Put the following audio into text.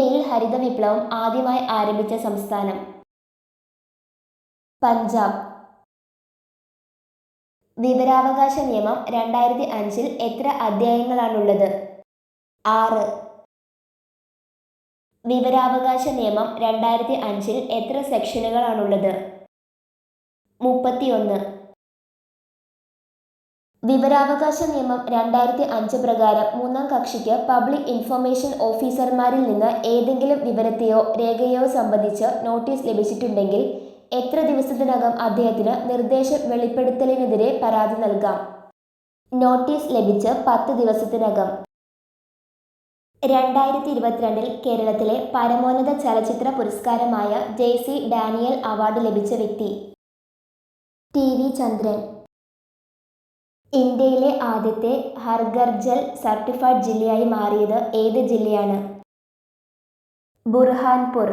ഇന്ത്യയിൽ ഹരിത വിപ്ലവം ആദ്യമായി ആരംഭിച്ച സംസ്ഥാനം? പഞ്ചാബ്. വിവരാവകാശ നിയമം 2005 എത്ര അധ്യായങ്ങളാണുള്ളത്? 6. വിവരാവകാശ നിയമം 2005 എത്ര സെക്ഷനുകളാണുള്ളത്? 31. വിവരാവകാശ നിയമം 2005 പ്രകാരം മൂന്നാം കക്ഷിക്ക് പബ്ലിക് ഇൻഫർമേഷൻ ഓഫീസർമാരിൽ നിന്ന് ഏതെങ്കിലും വിവരത്തെയോ രേഖയോ സംബന്ധിച്ച് നോട്ടീസ് ലഭിച്ചിട്ടുണ്ടെങ്കിൽ എത്ര ദിവസത്തിനകം അദ്ദേഹത്തിന് നിർദ്ദേശം വെളിപ്പെടുത്തലിനെതിരെ പരാതി നൽകാം? നോട്ടീസ് ലഭിച്ച് 10 ദിവസത്തിനകം. 2022 കേരളത്തിലെ പരമോന്നത ചലച്ചിത്ര പുരസ്കാരമായ JC ഡാനിയൽ അവാർഡ് ലഭിച്ച വ്യക്തി? TV ചന്ദ്രൻ. ഇന്ത്യയിലെ ആദ്യത്തെ ഹർഘർ ജൽ സർട്ടിഫൈഡ് ജില്ലയായി മാറിയത് ഏത് ജില്ലയാണ്? ബുർഹാൻപൂർ.